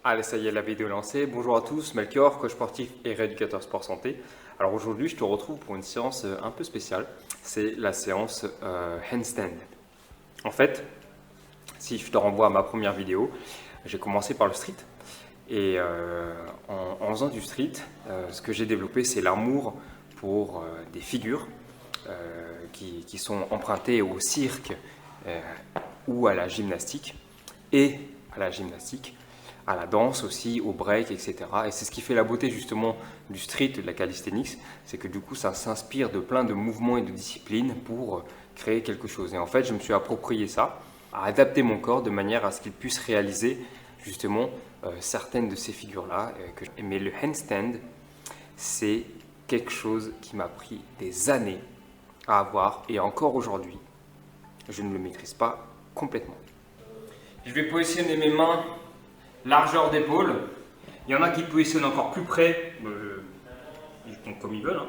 Allez, ça y est, la vidéo est lancée. Bonjour à tous, Melchior, coach sportif et rééducateur sport santé. Alors aujourd'hui, je te retrouve pour une séance un peu spéciale. C'est la séance handstand. En fait, si je te renvoie à ma première vidéo, j'ai commencé par le street. Et en faisant du street, ce que j'ai développé, c'est l'amour pour des figures qui sont empruntées au cirque ou à la gymnastique et à la gymnastique, à la danse aussi, au break, etc. Et c'est ce qui fait la beauté justement du street, de la calisthenics, c'est que du coup ça s'inspire de plein de mouvements et de disciplines pour créer quelque chose. Et en fait, je me suis approprié ça, à adapter mon corps de manière à ce qu'il puisse réaliser justement certaines de ces figures-là. Mais le handstand, c'est quelque chose qui m'a pris des années à avoir et encore aujourd'hui, je ne le maîtrise pas complètement. Je vais positionner mes mains largeur d'épaule. Il y en a qui positionnent encore plus près, ils font comme ils veulent.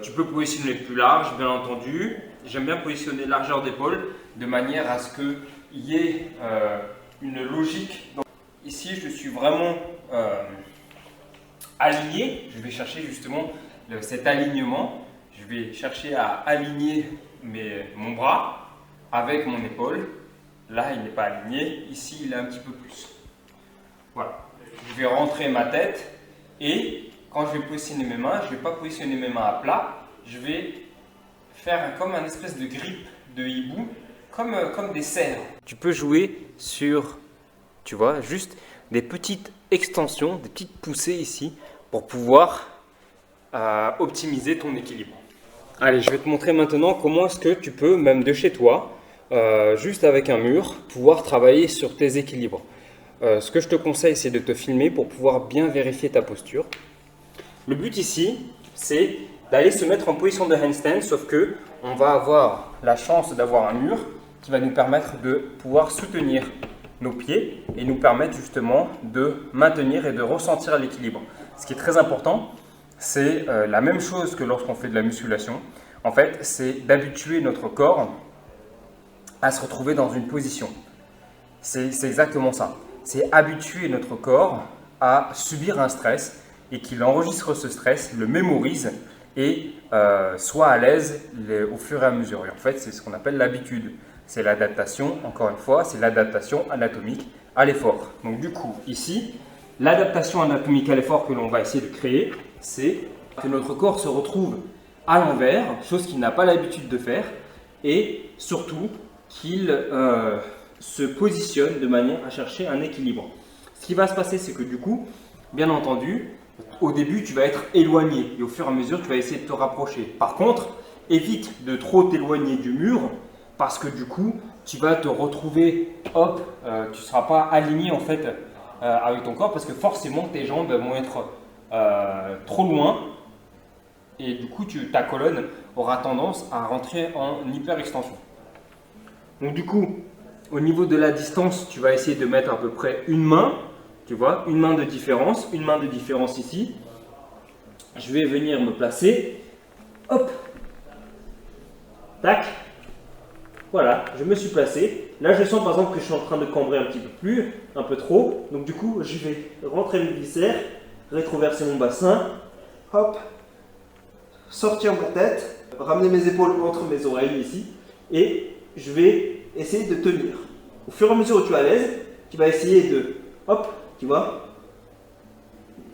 Tu peux positionner plus large, bien entendu. J'aime bien positionner largeur d'épaule de manière à ce qu'il y ait une logique. Donc, ici, je suis vraiment aligné. Je vais chercher justement cet alignement. Je vais chercher à aligner mon bras avec mon épaule. Là, il n'est pas aligné. Ici, il est un petit peu plus. Voilà. Je vais rentrer ma tête et quand je vais positionner mes mains, je ne vais pas positionner mes mains à plat. Je vais faire comme un espèce de grip de hibou, comme des serres. Tu peux jouer sur, tu vois, juste des petites extensions, des petites poussées ici pour pouvoir optimiser ton équilibre. Allez, je vais te montrer maintenant comment est-ce que tu peux, même de chez toi, juste avec un mur, pouvoir travailler sur tes équilibres. Ce que je te conseille, c'est de te filmer pour pouvoir bien vérifier ta posture. Le but ici, c'est d'aller se mettre en position de handstand, sauf que on va avoir la chance d'avoir un mur qui va nous permettre de pouvoir soutenir nos pieds et nous permettre justement de maintenir et de ressentir l'équilibre. Ce qui est très important, c'est la même chose que lorsqu'on fait de la musculation. En fait, c'est d'habituer notre corps à se retrouver dans une position. C'est exactement ça. C'est habituer notre corps à subir un stress et qu'il enregistre ce stress, le mémorise et soit à l'aise au fur et à mesure. Et en fait, c'est ce qu'on appelle l'habitude. C'est l'adaptation, encore une fois, c'est l'adaptation anatomique à l'effort. Donc du coup, ici, l'adaptation anatomique à l'effort que l'on va essayer de créer, c'est que notre corps se retrouve à l'envers, chose qu'il n'a pas l'habitude de faire, et surtout qu'il se positionne de manière à chercher un équilibre. Ce qui va se passer, c'est que du coup, bien entendu, au début, tu vas être éloigné et au fur et à mesure, tu vas essayer de te rapprocher. Par contre, évite de trop t'éloigner du mur parce que du coup, tu vas te retrouver, tu ne seras pas aligné en fait avec ton corps parce que forcément, tes jambes vont être trop loin et du coup, ta colonne aura tendance à rentrer en hyper-extension. Donc du coup, au niveau de la distance, tu vas essayer de mettre à peu près une main, tu vois, une main de différence ici. Je vais venir me placer, hop, tac, voilà, je me suis placé. Là, je sens par exemple que je suis en train de cambrer un peu trop. Donc du coup, je vais rentrer mes viscères, rétroverser mon bassin, hop, sortir ma tête, ramener mes épaules entre mes oreilles ici, et je vais essayer de tenir. Au fur et à mesure où tu es à l'aise, tu vas essayer de, hop, tu vois,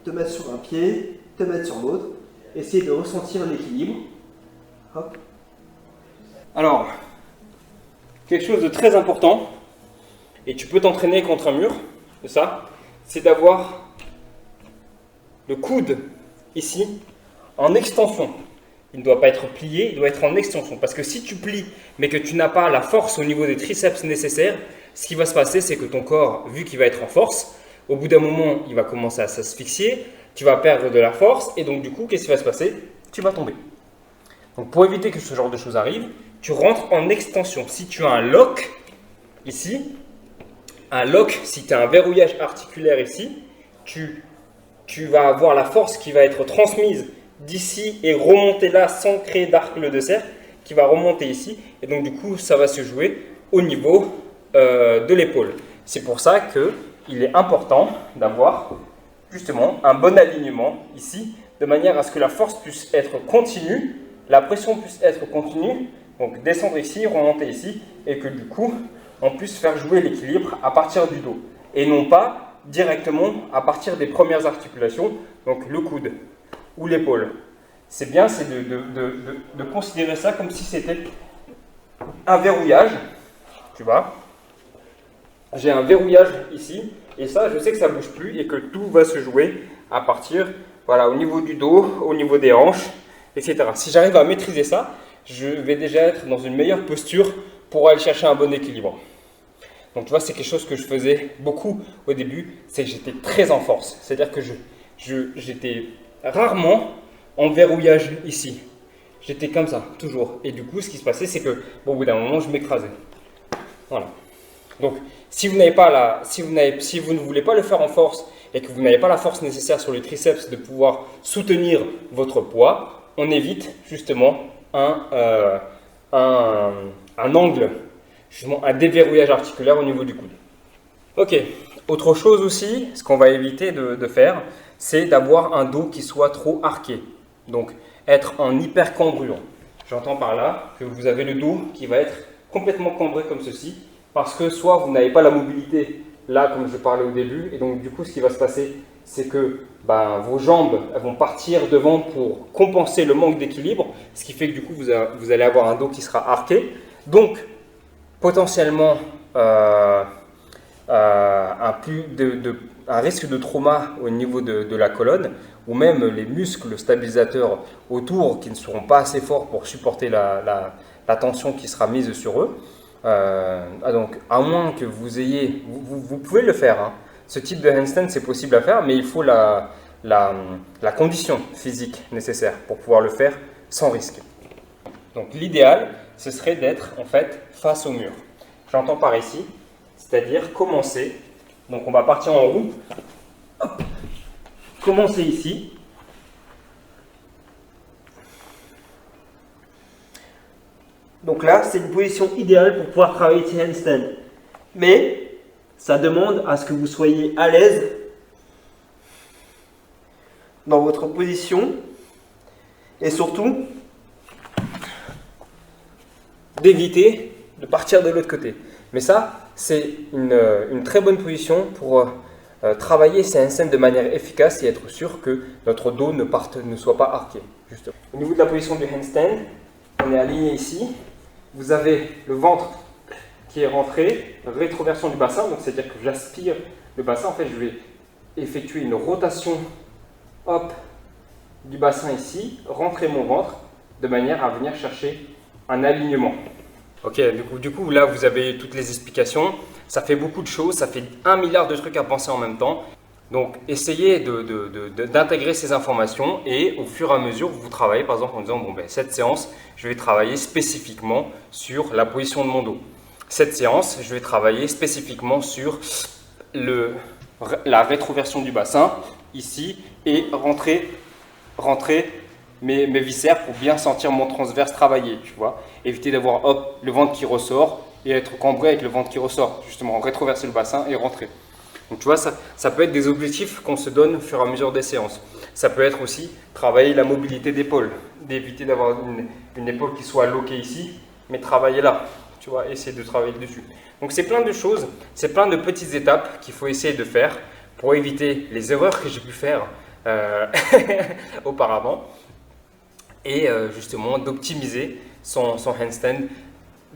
te mettre sur un pied, te mettre sur l'autre, essayer de ressentir l'équilibre. Hop. Alors, quelque chose de très important, et tu peux t'entraîner contre un mur, c'est d'avoir le coude ici en extension. Il ne doit pas être plié, il doit être en extension. Parce que si tu plies, mais que tu n'as pas la force au niveau des triceps nécessaires, ce qui va se passer, c'est que ton corps, vu qu'il va être en force, au bout d'un moment, il va commencer à s'asphyxier, tu vas perdre de la force, et donc du coup, qu'est-ce qui va se passer? Tu vas tomber. Donc pour éviter que ce genre de choses arrive, tu rentres en extension. Si tu as un lock, ici, si tu as un verrouillage articulaire ici, tu vas avoir la force qui va être transmise d'ici et remonter là sans créer d'arc de cercle qui va remonter ici et donc du coup ça va se jouer au niveau de l'épaule. C'est pour ça que il est important d'avoir justement un bon alignement ici, de manière à ce que la force puisse être continue, la pression puisse être continue, donc descendre ici, remonter ici, et que du coup, on puisse faire jouer l'équilibre à partir du dos, et non pas directement à partir des premières articulations, donc le coude ou l'épaule. C'est bien, c'est de considérer ça comme si c'était un verrouillage, tu vois. J'ai un verrouillage ici, et ça, je sais que ça ne bouge plus et que tout va se jouer à partir, voilà, au niveau du dos, au niveau des hanches, etc. Si j'arrive à maîtriser ça, je vais déjà être dans une meilleure posture pour aller chercher un bon équilibre. Donc tu vois, c'est quelque chose que je faisais beaucoup au début, c'est que j'étais très en force. C'est-à-dire que j'étais rarement en verrouillage ici. J'étais comme ça, toujours. Et du coup, ce qui se passait, c'est que bon, au bout d'un moment, je m'écrasais. Voilà. Donc, si vous ne voulez pas le faire en force et que vous n'avez pas la force nécessaire sur les triceps de pouvoir soutenir votre poids, on évite justement un angle, justement un déverrouillage articulaire au niveau du coude. Ok, autre chose aussi, ce qu'on va éviter de faire, c'est d'avoir un dos qui soit trop arqué. Donc, être en hyper cambrure. J'entends par là que vous avez le dos qui va être complètement cambré comme ceci, parce que soit vous n'avez pas la mobilité là, comme je parlais au début, et donc du coup, ce qui va se passer, c'est que vos jambes elles vont partir devant pour compenser le manque d'équilibre, ce qui fait que du coup, vous allez avoir un dos qui sera arqué. Donc, potentiellement, un risque de trauma au niveau de la colonne, ou même les muscles stabilisateurs autour qui ne seront pas assez forts pour supporter la tension qui sera mise sur eux. Donc, à moins que vous ayez, vous pouvez le faire, hein. Ce type de handstand c'est possible à faire, mais il faut la condition physique nécessaire pour pouvoir le faire sans risque. Donc l'idéal, ce serait d'être en fait face au mur. J'entends par ici, c'est-à-dire commencer. Donc on va partir en roue. Hop. Commencer ici. Donc là, c'est une position idéale pour pouvoir travailler ces handstands. Mais ça demande à ce que vous soyez à l'aise dans votre position et surtout d'éviter de partir de l'autre côté. Mais ça, c'est une très bonne position pour travailler ces handstands de manière efficace et être sûr que notre dos ne soit pas arqué. Justement. Au niveau de la position du handstand, on est aligné ici. Vous avez le ventre qui est rentré, rétroversion du bassin, donc c'est-à-dire que j'aspire le bassin. En fait, je vais effectuer une rotation hop, du bassin ici, rentrer mon ventre, de manière à venir chercher un alignement. Ok, du coup, là, vous avez toutes les explications. Ça fait beaucoup de choses, ça fait 1 milliard de trucs à penser en même temps. Donc, essayez d'intégrer ces informations et au fur et à mesure, vous travaillez par exemple en disant bon, cette séance, je vais travailler spécifiquement sur la position de mon dos. Cette séance, je vais travailler spécifiquement sur la rétroversion du bassin ici et rentrer mes viscères pour bien sentir mon transverse travailler, tu vois. Éviter d'avoir le ventre qui ressort et être cambré avec le ventre qui ressort, justement, rétroverser le bassin et rentrer. Donc tu vois, ça peut être des objectifs qu'on se donne au fur et à mesure des séances. Ça peut être aussi travailler la mobilité d'épaule, d'éviter d'avoir une épaule qui soit loquée ici, mais travailler là, tu vois, essayer de travailler dessus. Donc c'est plein de choses, c'est plein de petites étapes qu'il faut essayer de faire pour éviter les erreurs que j'ai pu faire auparavant et justement d'optimiser son handstand,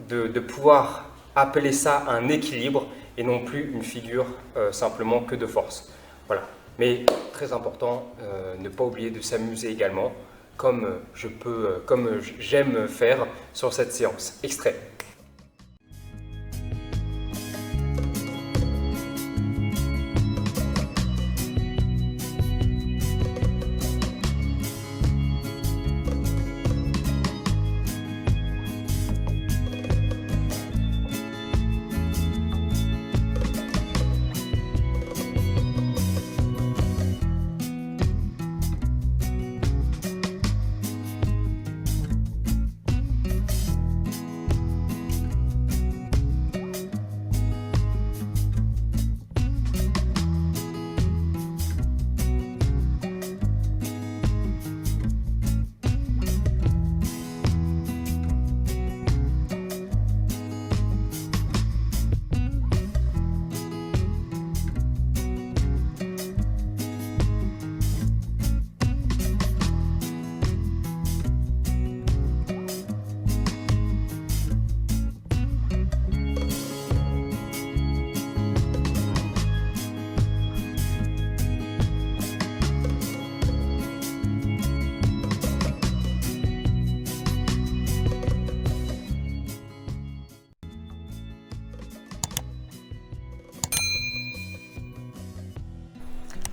de pouvoir appeler ça un équilibre et non plus une figure simplement que de force. Voilà. Mais très important, ne pas oublier de s'amuser également, comme j'aime faire sur cette séance. Extrait.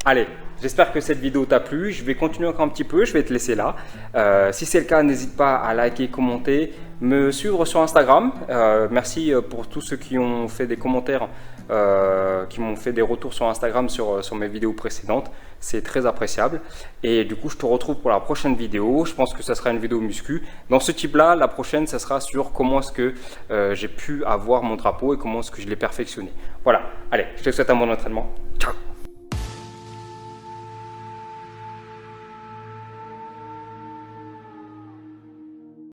Allez, j'espère que cette vidéo t'a plu. Je vais continuer encore un petit peu, je vais te laisser là. Si c'est le cas, n'hésite pas à liker, commenter, me suivre sur Instagram. Merci pour tous ceux qui ont fait des commentaires, qui m'ont fait des retours sur Instagram sur mes vidéos précédentes. C'est très appréciable. Et du coup, je te retrouve pour la prochaine vidéo. Je pense que ça sera une vidéo muscu. Dans ce type-là, la prochaine, ça sera sur comment est-ce que j'ai pu avoir mon drapeau et comment est-ce que je l'ai perfectionné. Voilà, allez, je te souhaite un bon entraînement. Ciao!